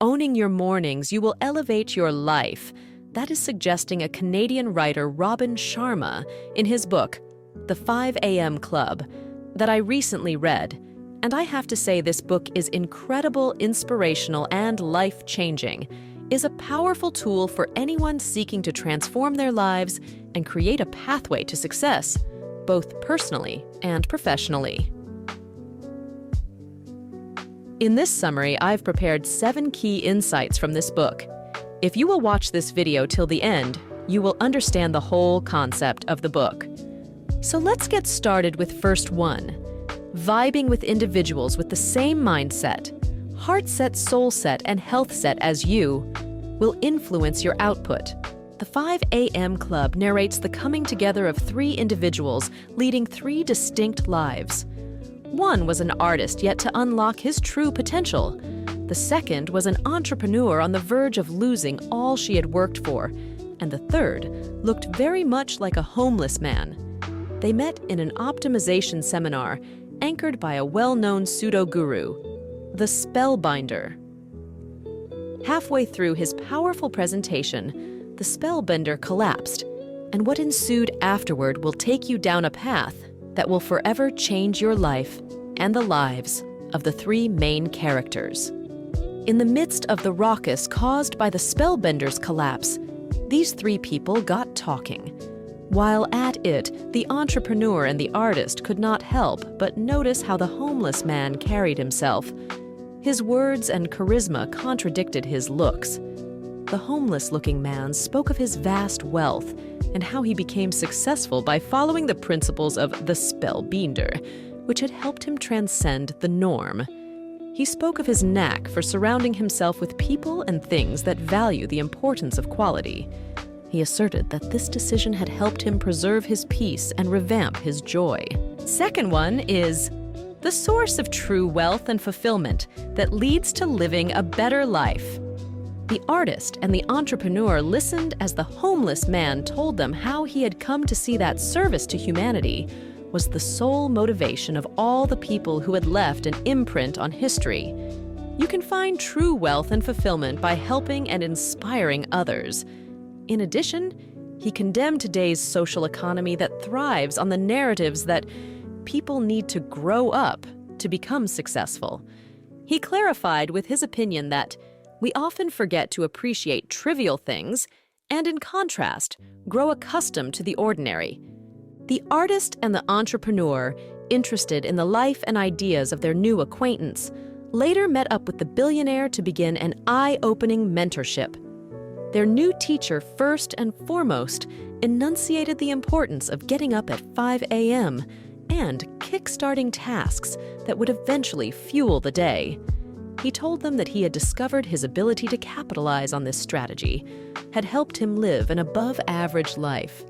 owning your mornings, you will elevate your life. That is suggesting a Canadian writer, Robin Sharma, in his book, The 5 a.m. Club, that I recently read. And I have to say this book is incredible, inspirational, and life-changing, is a powerful tool for anyone seeking to transform their lives and create a pathway to success, both personally and professionally. In this summary, I've prepared 7 key insights from this book. If you will watch this video till the end, you will understand the whole concept of the book. So let's get started with first one. Vibing with individuals with the same mindset, heart set, soul set, and health set as you will influence your output. The 5 a.m. Club narrates the coming together of 3 individuals leading 3 distinct lives. One was an artist yet to unlock his true potential. The second was an entrepreneur on the verge of losing all she had worked for. And the third looked very much like a homeless man. They met in an optimization seminar anchored by a well-known pseudo-guru, the Spellbinder. Halfway through his powerful presentation, the Spellbinder collapsed, and what ensued afterward will take you down a path that will forever change your life and the lives of the 3 main characters. In the midst of the ruckus caused by the Spellbinder's collapse, these 3 people got talking. While at it, the entrepreneur and the artist could not help but notice how the homeless man carried himself. His words and charisma contradicted his looks. The homeless-looking man spoke of his vast wealth and how he became successful by following the principles of the Spellbinder, which had helped him transcend the norm. He spoke of his knack for surrounding himself with people and things that value the importance of quality. He asserted that this decision had helped him preserve his peace and revamp his joy. Second one is the source of true wealth and fulfillment that leads to living a better life. The artist and the entrepreneur listened as the homeless man told them how he had come to see that service to humanity was the sole motivation of all the people who had left an imprint on history. You can find true wealth and fulfillment by helping and inspiring others. In addition, he condemned today's social economy that thrives on the narratives that people need to grow up to become successful. He clarified with his opinion that we often forget to appreciate trivial things and, in contrast, grow accustomed to the ordinary. The artist and the entrepreneur, interested in the life and ideas of their new acquaintance, later met up with the billionaire to begin an eye-opening mentorship. Their new teacher, first and foremost, enunciated the importance of getting up at 5 a.m. and kick-starting tasks that would eventually fuel the day. He told them that he had discovered his ability to capitalize on this strategy, had helped him live an above-average life.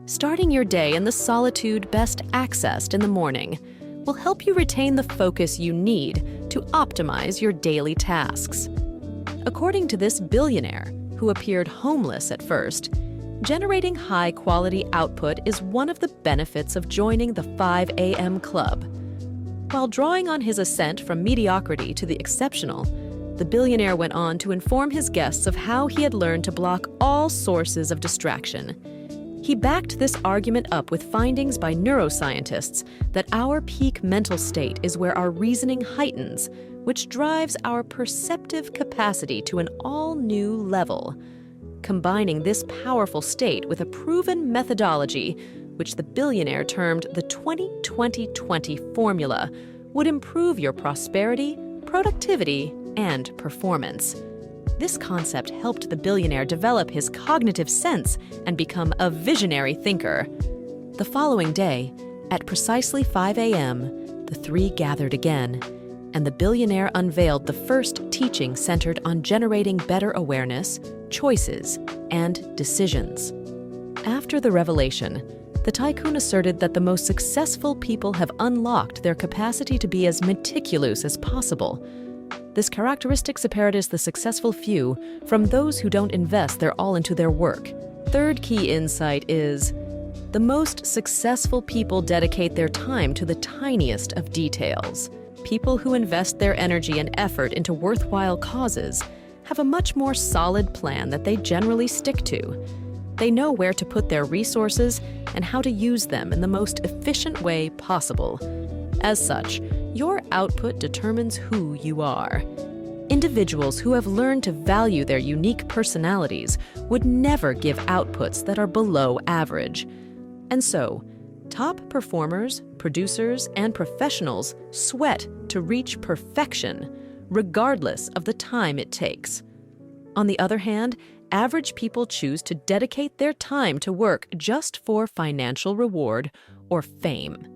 Starting your day in the solitude best accessed in the morning will help you retain the focus you need to optimize your daily tasks. According to this billionaire, who appeared homeless at first, generating high-quality output is one of the benefits of joining the 5 a.m. Club. While drawing on his ascent from mediocrity to the exceptional, the billionaire went on to inform his guests of how he had learned to block all sources of distraction. He backed this argument up with findings by neuroscientists that our peak mental state is where our reasoning heightens, which drives our perceptive capacity to an all-new level. Combining this powerful state with a proven methodology, which the billionaire termed the 20-20-20 formula, would improve your prosperity, productivity, and performance. This concept helped the billionaire develop his cognitive sense and become a visionary thinker. The following day, at precisely 5 a.m., the 3 gathered again, and the billionaire unveiled the first teaching centered on generating better awareness, choices, and decisions. After the revelation, the tycoon asserted that the most successful people have unlocked their capacity to be as meticulous as possible. This characteristic separates the successful few from those who don't invest their all into their work. Third key insight is, the most successful people dedicate their time to the tiniest of details. People who invest their energy and effort into worthwhile causes have a much more solid plan that they generally stick to. They know where to put their resources and how to use them in the most efficient way possible. As such, your output determines who you are. Individuals who have learned to value their unique personalities would never give outputs that are below average. And so, top performers, producers, and professionals sweat to reach perfection, regardless of the time it takes. On the other hand, average people choose to dedicate their time to work just for financial reward or fame.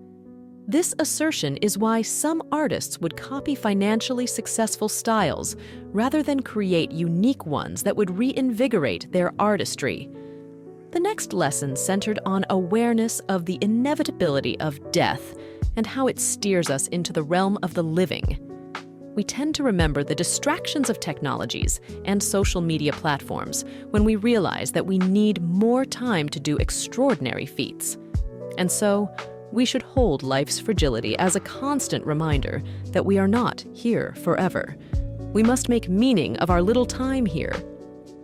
This assertion is why some artists would copy financially successful styles rather than create unique ones that would reinvigorate their artistry. The next lesson centered on awareness of the inevitability of death and how it steers us into the realm of the living. We tend to remember the distractions of technologies and social media platforms when we realize that we need more time to do extraordinary feats. And so, we should hold life's fragility as a constant reminder that we are not here forever. We must make meaning of our little time here.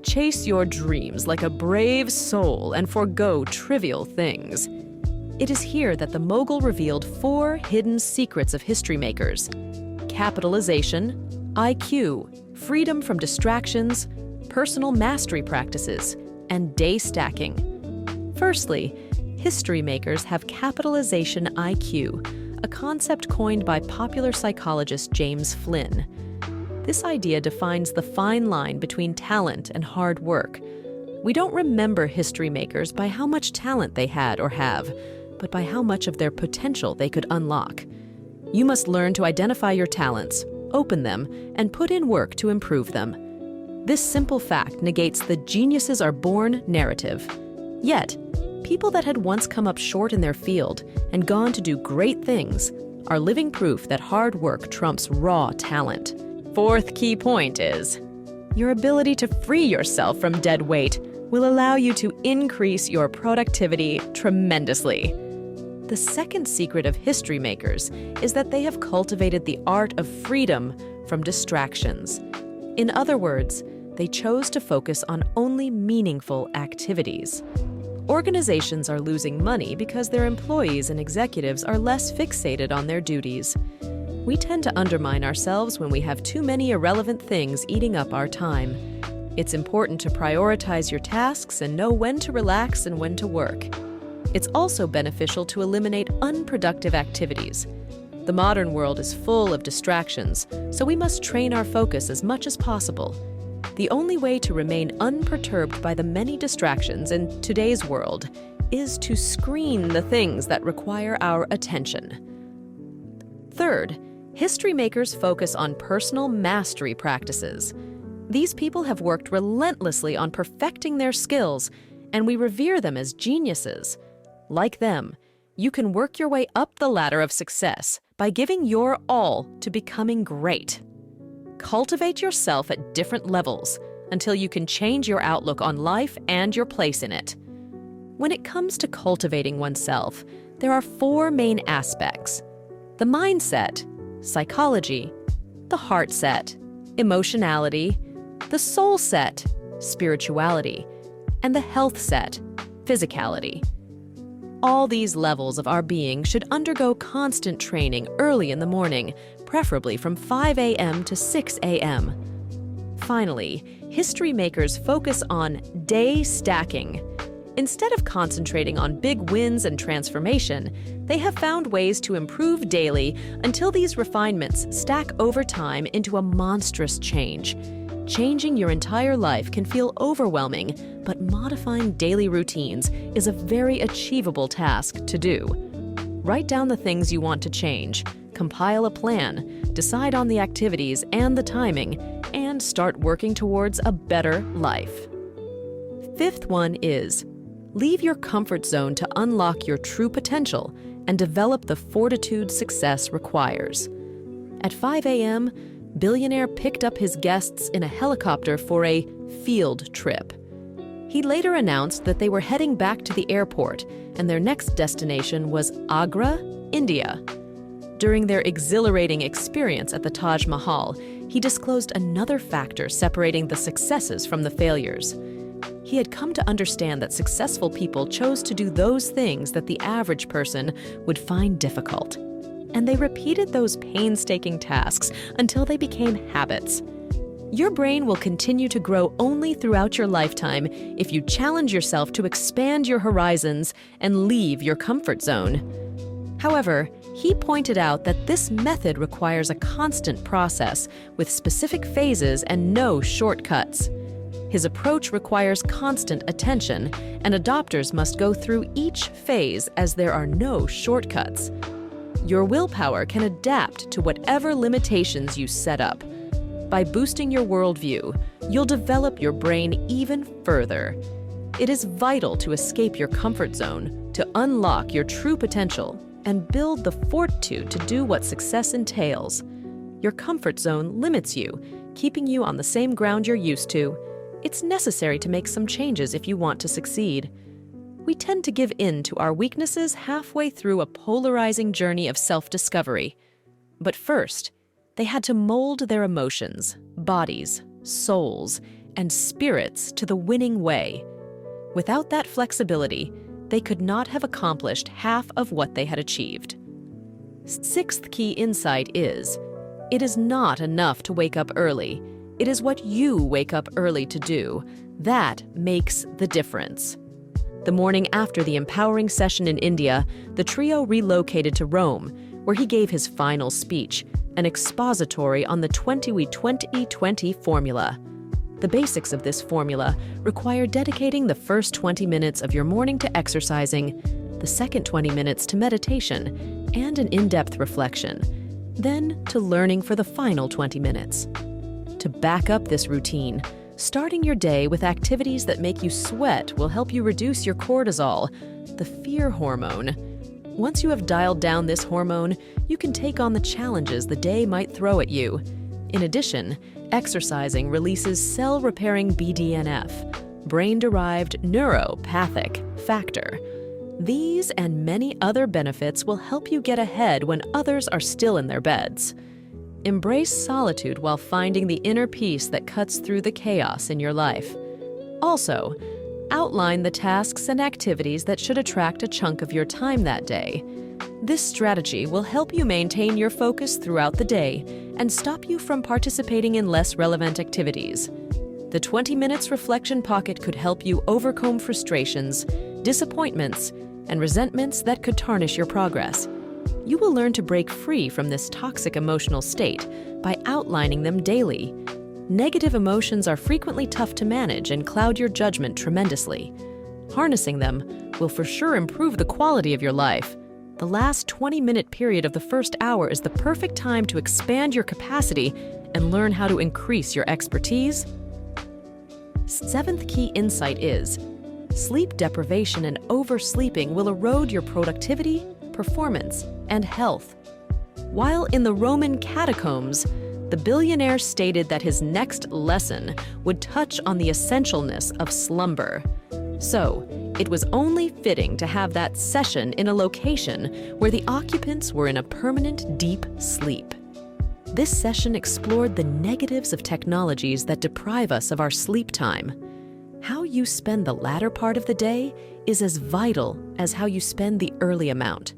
Chase your dreams like a brave soul and forgo trivial things. It is here that the mogul revealed 4 hidden secrets of history makers: capitalization, IQ, freedom from distractions, personal mastery practices, and day stacking. Firstly, history makers have capitalization IQ, a concept coined by popular psychologist James Flynn. This idea defines the fine line between talent and hard work. We don't remember history makers by how much talent they had or have, but by how much of their potential they could unlock. You must learn to identify your talents, open them, and put in work to improve them. This simple fact negates the "geniuses are born" narrative. Yet, people that had once come up short in their field and gone to do great things are living proof that hard work trumps raw talent. Fourth key point is, your ability to free yourself from dead weight will allow you to increase your productivity tremendously. The second secret of history makers is that they have cultivated the art of freedom from distractions. In other words, they chose to focus on only meaningful activities. Organizations are losing money because their employees and executives are less fixated on their duties. We tend to undermine ourselves when we have too many irrelevant things eating up our time. It's important to prioritize your tasks and know when to relax and when to work. It's also beneficial to eliminate unproductive activities. The modern world is full of distractions, so we must train our focus as much as possible. The only way to remain unperturbed by the many distractions in today's world is to screen the things that require our attention. Third, history makers focus on personal mastery practices. These people have worked relentlessly on perfecting their skills, and we revere them as geniuses. Like them, you can work your way up the ladder of success by giving your all to becoming great. Cultivate yourself at different levels until you can change your outlook on life and your place in it. When it comes to cultivating oneself, there are 4 main aspects: the mindset, psychology, the heart set, emotionality, the soul set, spirituality, and the health set, physicality. All these levels of our being should undergo constant training early in the morning, preferably from 5 a.m. to 6 a.m. Finally, history makers focus on day stacking. Instead of concentrating on big wins and transformation, they have found ways to improve daily until these refinements stack over time into a monstrous change. Changing your entire life can feel overwhelming, but modifying daily routines is a very achievable task to do. Write down the things you want to change, compile a plan, decide on the activities and the timing, and start working towards a better life. Fifth one is, leave your comfort zone to unlock your true potential and develop the fortitude success requires. At 5 a.m., Billionaire picked up his guests in a helicopter for a field trip. He later announced that they were heading back to the airport, and their next destination was Agra, India. During their exhilarating experience at the Taj Mahal, he disclosed another factor separating the successes from the failures. He had come to understand that successful people chose to do those things that the average person would find difficult. And they repeated those painstaking tasks until they became habits. Your brain will continue to grow only throughout your lifetime if you challenge yourself to expand your horizons and leave your comfort zone. However, he pointed out that this method requires a constant process with specific phases and no shortcuts. His approach requires constant attention, and adopters must go through each phase as there are no shortcuts. Your willpower can adapt to whatever limitations you set up. By boosting your worldview, you'll develop your brain even further. It is vital to escape your comfort zone, to unlock your true potential, and build the fortitude to do what success entails. Your comfort zone limits you, keeping you on the same ground you're used to. It's necessary to make some changes if you want to succeed. We tend to give in to our weaknesses halfway through a polarizing journey of self-discovery. But first, they had to mold their emotions, bodies, souls, and spirits to the winning way. Without that flexibility, they could not have accomplished half of what they had achieved. Sixth key insight is, it is not enough to wake up early. It is what you wake up early to do. That makes the difference. The morning after the empowering session in India, the trio relocated to Rome, where he gave his final speech, an expository on the 20-20-20 formula. The basics of this formula require dedicating the first 20 minutes of your morning to exercising, the second 20 minutes to meditation and an in-depth reflection, then to learning for the final 20 minutes. To back up this routine, starting your day with activities that make you sweat will help you reduce your cortisol, the fear hormone. Once you have dialed down this hormone, you can take on the challenges the day might throw at you. In addition, exercising releases cell-repairing BDNF, brain-derived neuropathic factor. These and many other benefits will help you get ahead when others are still in their beds. Embrace solitude while finding the inner peace that cuts through the chaos in your life. Also, outline the tasks and activities that should attract a chunk of your time that day. This strategy will help you maintain your focus throughout the day and stop you from participating in less relevant activities. The 20 minutes reflection pocket could help you overcome frustrations, disappointments, and resentments that could tarnish your progress. You will learn to break free from this toxic emotional state by outlining them daily. Negative emotions are frequently tough to manage and cloud your judgment tremendously. Harnessing them will for sure improve the quality of your life. The last 20-minute period of the first hour is the perfect time to expand your capacity and learn how to increase your expertise. Seventh key insight is, sleep deprivation and oversleeping will erode your productivity, performance, and health. While in the Roman catacombs, the billionaire stated that his next lesson would touch on the essentialness of slumber. So, it was only fitting to have that session in a location where the occupants were in a permanent deep sleep. This session explored the negatives of technologies that deprive us of our sleep time. How you spend the latter part of the day is as vital as how you spend the early amount.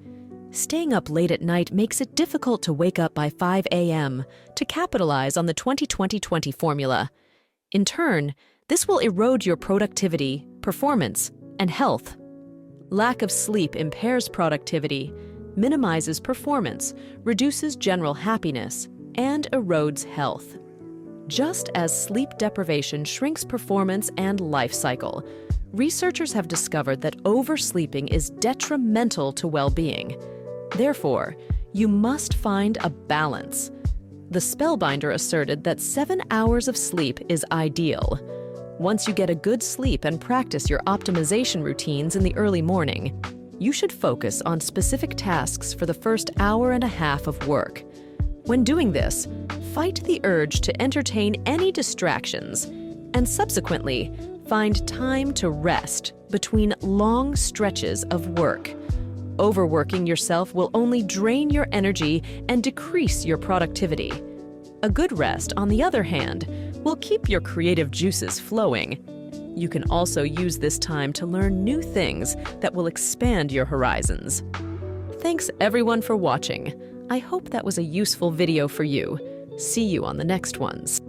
Staying up late at night makes it difficult to wake up by 5 a.m. to capitalize on the 20-20-20 formula. In turn, this will erode your productivity, performance, and health. Lack of sleep impairs productivity, minimizes performance, reduces general happiness, and erodes health. Just as sleep deprivation shrinks performance and life cycle, researchers have discovered that oversleeping is detrimental to well-being. Therefore, you must find a balance. The spellbinder asserted that 7 hours of sleep is ideal. Once you get a good sleep and practice your optimization routines in the early morning, you should focus on specific tasks for the first hour and a half of work. When doing this, fight the urge to entertain any distractions and subsequently find time to rest between long stretches of work. Overworking yourself will only drain your energy and decrease your productivity. A good rest, on the other hand, will keep your creative juices flowing. You can also use this time to learn new things that will expand your horizons. Thanks everyone for watching. I hope that was a useful video for you. See you on the next ones.